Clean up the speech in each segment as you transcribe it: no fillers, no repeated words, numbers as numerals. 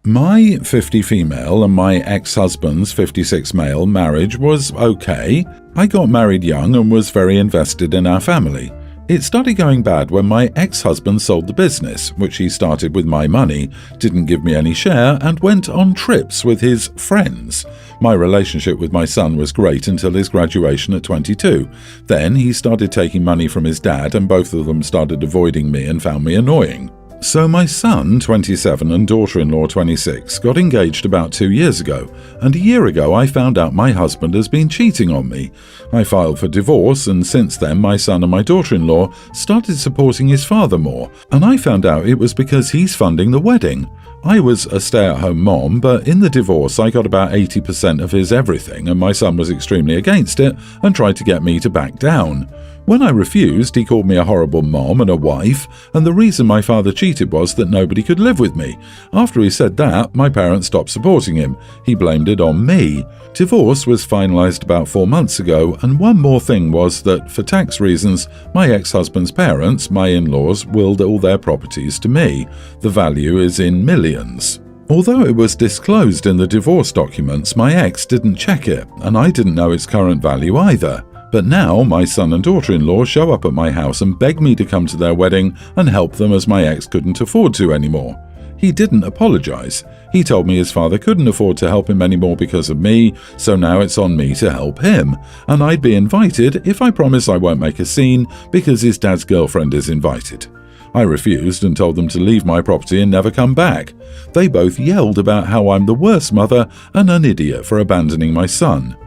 My 50 female and my ex-husband's 56 male marriage was okay. I got married young and was very invested in our family. It started going bad when my ex-husband sold the business, which he started with my money, didn't give me any share, and went on trips with his friends. My relationship with my son was great until his graduation at 22. Then he started taking money from his dad, and both of them started avoiding me and found me annoying. So my son, 27, and daughter-in-law, 26, got engaged about 2 years ago, and a year ago I found out my husband has been cheating on me. I filed for divorce, and since then my son and my daughter-in-law started supporting his father more, and I found out it was because he's funding the wedding. I was a stay-at-home mom, but in the divorce I got about 80% of his everything, and my son was extremely against it and tried to get me to back down. When I refused, he called me a horrible mom and a wife, and the reason my father cheated was that nobody could live with me. After he said that, my parents stopped supporting him. He blamed it on me. Divorce was finalized about 4 months ago, and one more thing was that, for tax reasons, my ex-husband's parents, my in-laws, willed all their properties to me. The value is in millions. Although it was disclosed in the divorce documents, my ex didn't check it, and I didn't know its current value either. But now my son and daughter-in-law show up at my house and beg me to come to their wedding and help them as my ex couldn't afford to anymore. He didn't apologize. He told me his father couldn't afford to help him anymore because of me, so now it's on me to help him. And I'd be invited if I promise I won't make a scene because his dad's girlfriend is invited. I refused and told them to leave my property and never come back. They both yelled about how I'm the worst mother and an idiot for abandoning my son.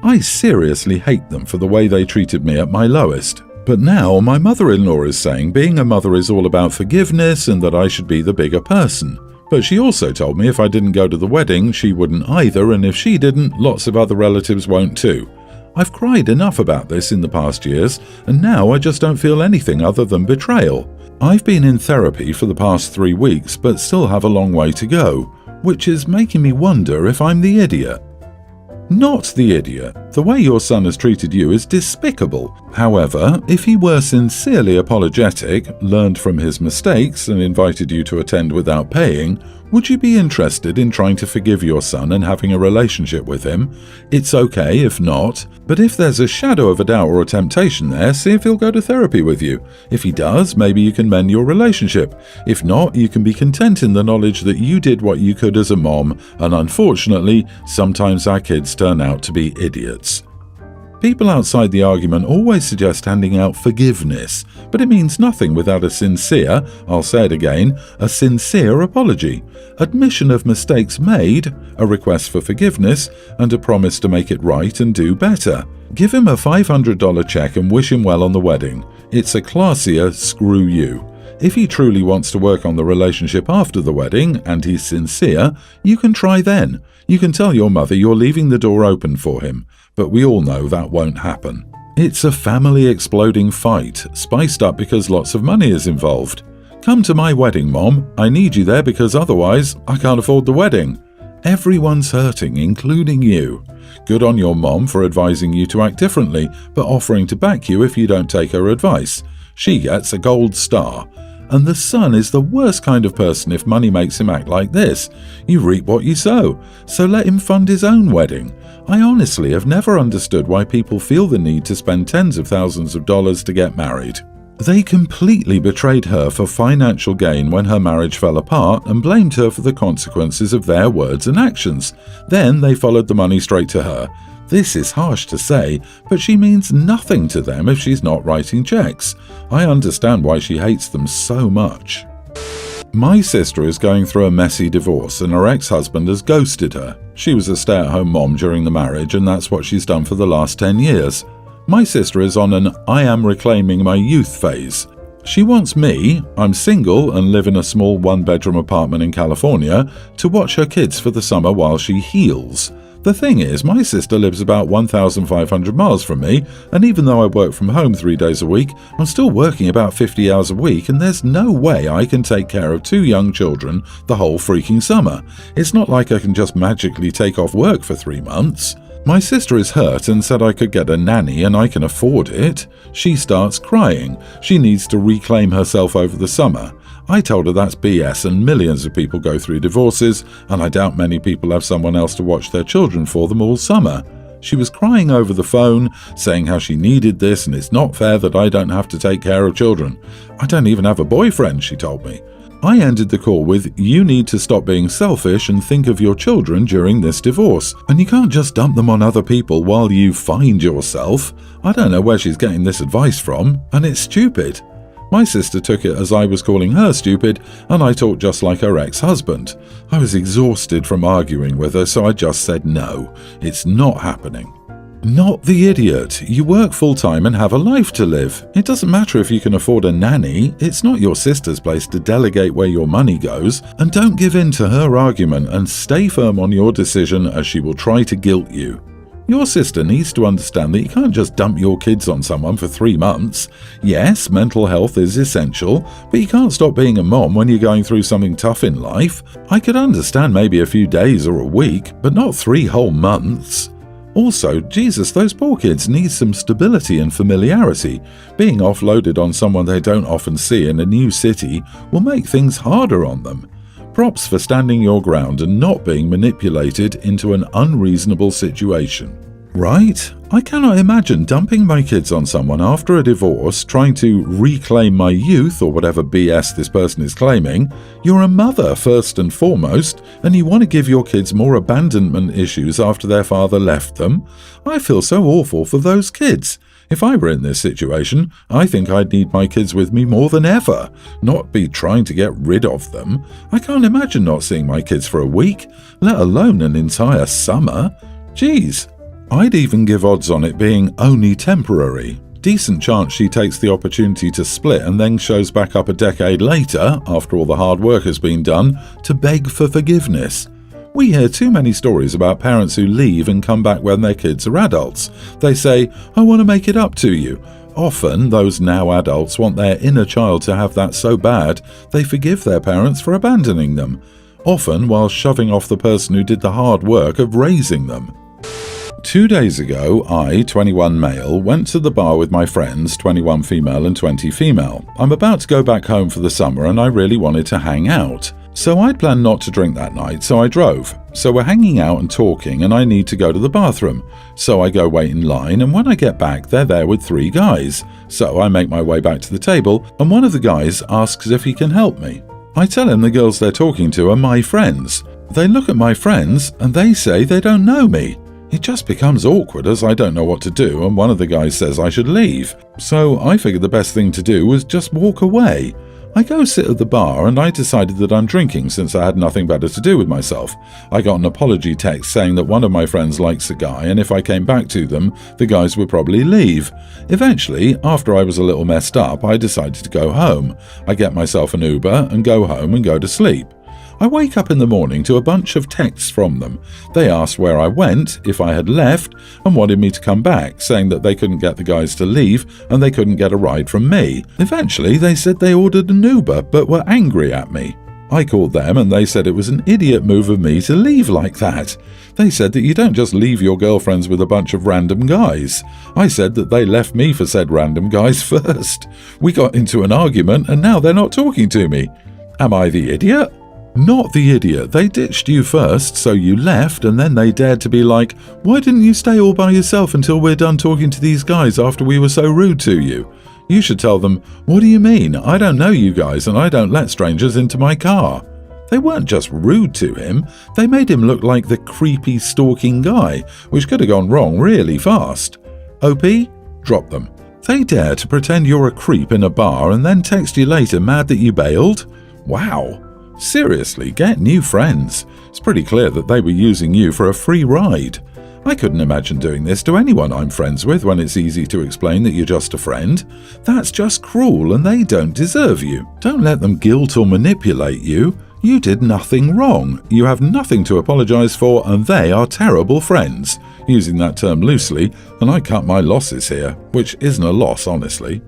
I seriously hate them for the way they treated me at my lowest. But now my mother-in-law is saying being a mother is all about forgiveness and that I should be the bigger person. But she also told me if I didn't go to the wedding, she wouldn't either, and if she didn't, lots of other relatives won't too. I've cried enough about this in the past years, and now I just don't feel anything other than betrayal. I've been in therapy for the past 3 weeks, but still have a long way to go, which is making me wonder if I'm the idiot. Not the idiot. The way your son has treated you is despicable. However, if he were sincerely apologetic, learned from his mistakes, and invited you to attend without paying, would you be interested in trying to forgive your son and having a relationship with him? It's okay if not, but if there's a shadow of a doubt or a temptation there, see if he'll go to therapy with you. If he does, maybe you can mend your relationship. If not, you can be content in the knowledge that you did what you could as a mom, and unfortunately, sometimes our kids turn out to be idiots. People outside the argument always suggest handing out forgiveness, but it means nothing without a sincere, I'll say it again, a sincere apology, admission of mistakes made, a request for forgiveness, and a promise to make it right and do better. Give him a $500 check and wish him well on the wedding. It's a classier screw you. If he truly wants to work on the relationship after the wedding, and he's sincere, you can try then. You can tell your mother you're leaving the door open for him, but we all know that won't happen. It's a family exploding fight, spiced up because lots of money is involved. Come to my wedding, Mom. I need you there because otherwise I can't afford the wedding. Everyone's hurting, including you. Good on your mom for advising you to act differently, but offering to back you if you don't take her advice. She gets a gold star. And the son is the worst kind of person if money makes him act like this. You reap what you sow, so let him fund his own wedding. I honestly have never understood why people feel the need to spend tens of thousands of dollars to get married. They completely betrayed her for financial gain when her marriage fell apart and blamed her for the consequences of their words and actions. Then they followed the money straight to her. This is harsh to say, but she means nothing to them if she's not writing checks. I understand why she hates them so much. My sister is going through a messy divorce and her ex-husband has ghosted her. She was a stay-at-home mom during the marriage and that's what she's done for the last 10 years. My sister is on an I am reclaiming my youth phase. She wants me, I'm single and live in a small one-bedroom apartment in California, to watch her kids for the summer while she heals. The thing is, my sister lives about 1,500 miles from me, and even though I work from home 3 days a week, I'm still working about 50 hours a week, and there's no way I can take care of 2 young children the whole freaking summer. It's not like I can just magically take off work for 3 months. My sister is hurt and said I could get a nanny and I can afford it. She starts crying. She needs to reclaim herself over the summer. I told her that's BS and millions of people go through divorces, and I doubt many people have someone else to watch their children for them all summer. She was crying over the phone, saying how she needed this and it's not fair that I don't have to take care of children. I don't even have a boyfriend, she told me. I ended the call with, you need to stop being selfish and think of your children during this divorce. And you can't just dump them on other people while you find yourself. I don't know where she's getting this advice from, and it's stupid. My sister took it as I was calling her stupid, and I talked just like her ex-husband. I was exhausted from arguing with her, so I just said no. It's not happening. Not the idiot. You work full-time and have a life to live. It doesn't matter if you can afford a nanny. It's not your sister's place to delegate where your money goes. And don't give in to her argument and stay firm on your decision, as she will try to guilt you. Your sister needs to understand that you can't just dump your kids on someone for 3 months. Yes, mental health is essential, but you can't stop being a mom when you're going through something tough in life. I could understand maybe a few days or a week, but not 3 whole months. Also, Jesus, those poor kids need some stability and familiarity. Being offloaded on someone they don't often see in a new city will make things harder on them. Props for standing your ground and not being manipulated into an unreasonable situation. Right? I cannot imagine dumping my kids on someone after a divorce, trying to reclaim my youth or whatever BS this person is claiming. You're a mother first and foremost, and you want to give your kids more abandonment issues after their father left them. I feel so awful for those kids. If I were in this situation, I think I'd need my kids with me more than ever, not be trying to get rid of them. I can't imagine not seeing my kids for a week, let alone an entire summer. Geez, I'd even give odds on it being only temporary. Decent chance she takes the opportunity to split and then shows back up a decade later, after all the hard work has been done, to beg for forgiveness. We hear too many stories about parents who leave and come back when their kids are adults. They say, I want to make it up to you. Often, those now adults want their inner child to have that so bad, they forgive their parents for abandoning them. Often while shoving off the person who did the hard work of raising them. 2 days ago, I, 21 male, went to the bar with my friends, 21 female and 20 female. I'm about to go back home for the summer and I really wanted to hang out. So I'd planned not to drink that night, so I drove. So we're hanging out and talking and I need to go to the bathroom. So I go wait in line, and when I get back, they're there with 3 guys. So I make my way back to the table and one of the guys asks if he can help me. I tell him the girls they're talking to are my friends. They look at my friends and they say they don't know me. It just becomes awkward as I don't know what to do, and one of the guys says I should leave. So I figured the best thing to do was just walk away. I go sit at the bar and I decided that I'm drinking since I had nothing better to do with myself. I got an apology text saying that one of my friends likes a guy and if I came back to them, the guys would probably leave. Eventually, after I was a little messed up, I decided to go home. I get myself an Uber and go home and go to sleep. I wake up in the morning to a bunch of texts from them. They asked where I went, if I had left, and wanted me to come back, saying that they couldn't get the guys to leave and they couldn't get a ride from me. Eventually, they said they ordered an Uber but were angry at me. I called them and they said it was an idiot move of me to leave like that. They said that you don't just leave your girlfriends with a bunch of random guys. I said that they left me for said random guys first. We got into an argument and now they're not talking to me. Am I the idiot? Not the idiot. They ditched you first, so you left, and then they dared to be like, why didn't you stay all by yourself until we're done talking to these guys after we were so rude to you? You should tell them, what do you mean? I don't know you guys and I don't let strangers into my car. They weren't just rude to him, they made him look like the creepy stalking guy, which could have gone wrong really fast. OP? Drop them. They dare to pretend you're a creep in a bar and then text you later mad that you bailed? Wow. Seriously, get new friends. It's pretty clear that they were using you for a free ride. I couldn't imagine doing this to anyone I'm friends with when it's easy to explain that you're just a friend. That's just cruel and they don't deserve you. Don't let them guilt or manipulate you. You did nothing wrong. You have nothing to apologize for and they are terrible friends. Using that term loosely, and I cut my losses here, which isn't a loss, honestly.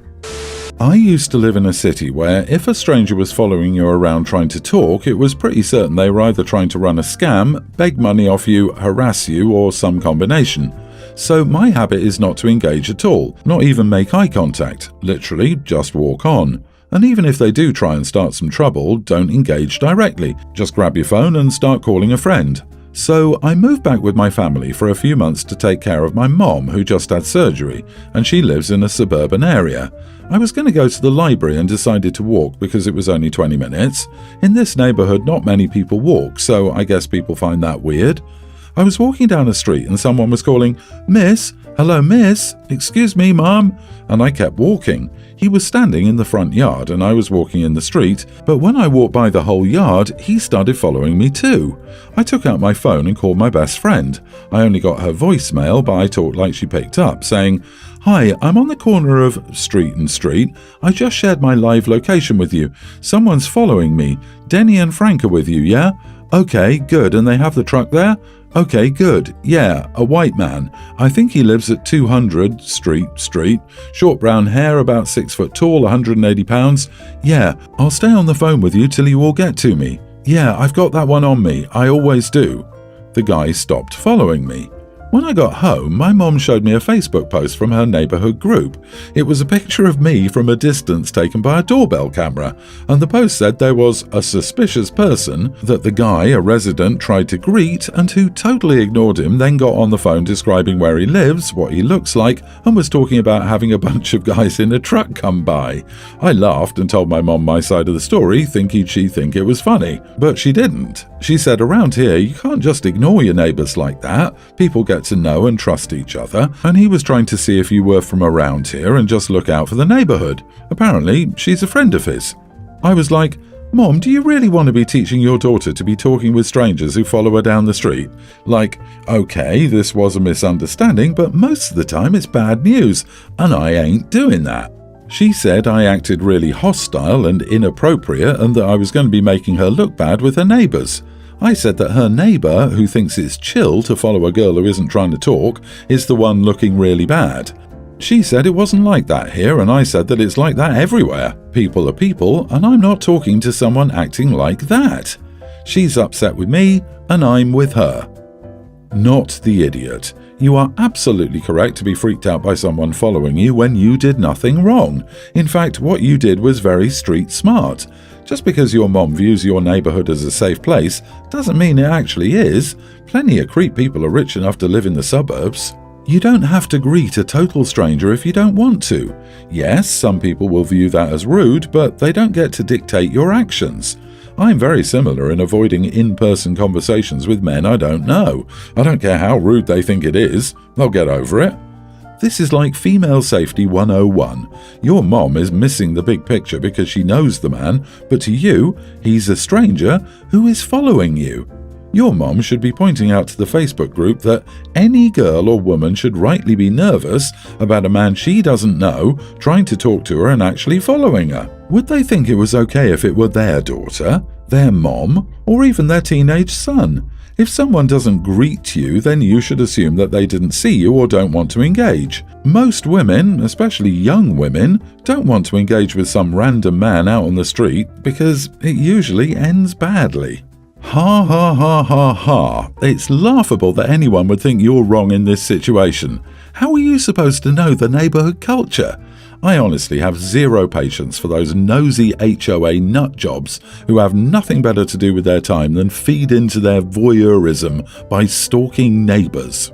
I used to live in a city where if a stranger was following you around trying to talk, it was pretty certain they were either trying to run a scam, beg money off you, harass you, or some combination. So my habit is not to engage at all, not even make eye contact, literally just walk on. And even if they do try and start some trouble, don't engage directly. Just grab your phone and start calling a friend. So I moved back with my family for a few months to take care of my mom, who just had surgery, and she lives in a suburban area. I was going to go to the library and decided to walk because it was only 20 minutes. In this neighborhood, not many people walk, so I guess people find that weird. I was walking down a street and someone was calling, "Miss, hello miss, excuse me mum," and I kept walking. He was standing in the front yard and I was walking in the street, but when I walked by the whole yard, he started following me too. I took out my phone and called my best friend. I only got her voicemail, but I talked like she picked up, saying, "Hi, I'm on the corner of street and street. I just shared my live location with you. Someone's following me. Denny and Frank are with you, yeah? Okay, good, and they have the truck there? Okay, good. Yeah, a white man. I think he lives at 200 Street. Short brown hair, about 6 foot tall, 180 pounds. Yeah, I'll stay on the phone with you till you all get to me. Yeah, I've got that one on me. I always do." The guy stopped following me. When I got home, my mom showed me a Facebook post from her neighborhood group. It was a picture of me from a distance taken by a doorbell camera, and the post said there was a suspicious person that the guy, a resident, tried to greet and who totally ignored him, then got on the phone describing where he lives, what he looks like, and was talking about having a bunch of guys in a truck come by. I laughed and told my mom my side of the story, thinking she'd think it was funny, but she didn't. She said, "Around here, you can't just ignore your neighbors like that. People get to know and trust each other, and he was trying to see if you were from around here and just look out for the neighborhood. Apparently, she's a friend of his." I was like, "Mom, do you really want to be teaching your daughter to be talking with strangers who follow her down the street? Like, okay, this was a misunderstanding, but most of the time it's bad news, and I ain't doing that." She said I acted really hostile and inappropriate and that I was going to be making her look bad with her neighbors. I said that her neighbor, who thinks it's chill to follow a girl who isn't trying to talk, is the one looking really bad. She said it wasn't like that here, and I said that it's like that everywhere. People are people, and I'm not talking to someone acting like that. She's upset with me, and I'm with her. Not the idiot. You are absolutely correct to be freaked out by someone following you when you did nothing wrong. In fact, what you did was very street smart. Just because your mom views your neighborhood as a safe place doesn't mean it actually is. Plenty of creep people are rich enough to live in the suburbs. You don't have to greet a total stranger if you don't want to. Yes, some people will view that as rude, but they don't get to dictate your actions. I'm very similar in avoiding in-person conversations with men I don't know. I don't care how rude they think it is, they'll get over it. This is like female safety 101. Your mom is missing the big picture because she knows the man, but to you, he's a stranger who is following you. Your mom should be pointing out to the Facebook group that any girl or woman should rightly be nervous about a man she doesn't know trying to talk to her and actually following her. Would they think it was okay if it were their daughter, their mom, or even their teenage son? If someone doesn't greet you, then you should assume that they didn't see you or don't want to engage. Most women, especially young women, don't want to engage with some random man out on the street because it usually ends badly. Ha ha ha ha ha. It's laughable that anyone would think you're wrong in this situation. How are you supposed to know the neighborhood culture? I honestly have zero patience for those nosy HOA nut jobs who have nothing better to do with their time than feed into their voyeurism by stalking neighbors.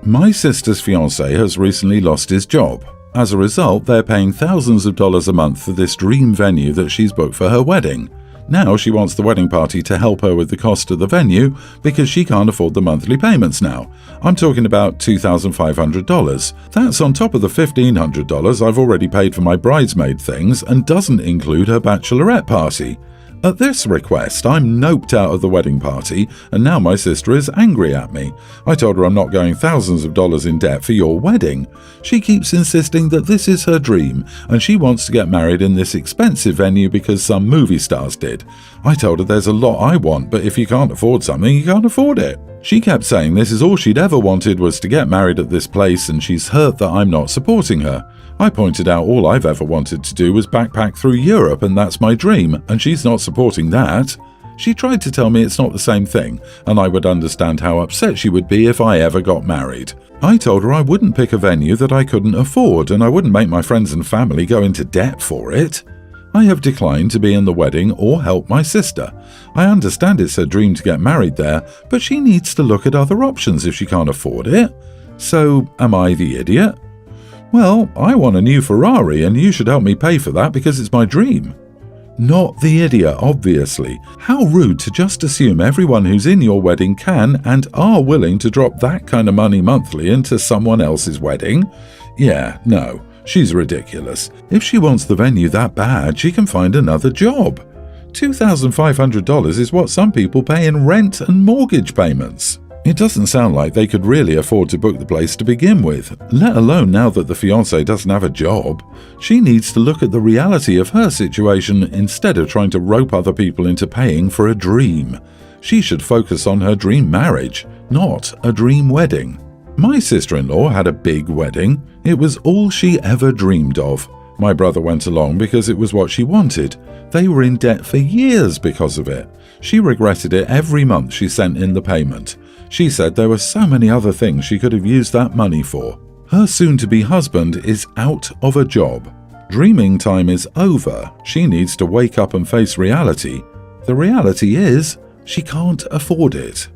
My sister's fiancé has recently lost his job. As a result, they're paying thousands of dollars a month for this dream venue that she's booked for her wedding. Now she wants the wedding party to help her with the cost of the venue because she can't afford the monthly payments now. I'm talking about $2,500. That's on top of the $1,500 I've already paid for my bridesmaid things and doesn't include her bachelorette party. At this request, I'm noped out of the wedding party, and now my sister is angry at me. I told her I'm not going thousands of dollars in debt for your wedding. She keeps insisting that this is her dream, and she wants to get married in this expensive venue because some movie stars did. I told her there's a lot I want, but if you can't afford something, you can't afford it. She kept saying this is all she'd ever wanted was to get married at this place, and she's hurt that I'm not supporting her. I pointed out all I've ever wanted to do was backpack through Europe, and that's my dream, and she's not supporting that. She tried to tell me it's not the same thing, and I would understand how upset she would be if I ever got married. I told her I wouldn't pick a venue that I couldn't afford, and I wouldn't make my friends and family go into debt for it. I have declined to be in the wedding or help my sister. I understand it's her dream to get married there, but she needs to look at other options if she can't afford it. So, am I the idiot? Well, I want a new Ferrari and you should help me pay for that because it's my dream. Not the idiot, obviously. How rude to just assume everyone who's in your wedding can and are willing to drop that kind of money monthly into someone else's wedding. Yeah, no, she's ridiculous. If she wants the venue that bad, she can find another job. $2,500 is what some people pay in rent and mortgage payments. It doesn't sound like they could really afford to book the place to begin with, let alone now that the fiancé doesn't have a job. She needs to look at the reality of her situation instead of trying to rope other people into paying for a dream. She should focus on her dream marriage, not a dream wedding. My sister-in-law had a big wedding. It was all she ever dreamed of. My brother went along because it was what she wanted. They were in debt for years because of it. She regretted it every month she sent in the payment. She said there were so many other things she could have used that money for. Her soon-to-be husband is out of a job. Dreaming time is over. She needs to wake up and face reality. The reality is, she can't afford it.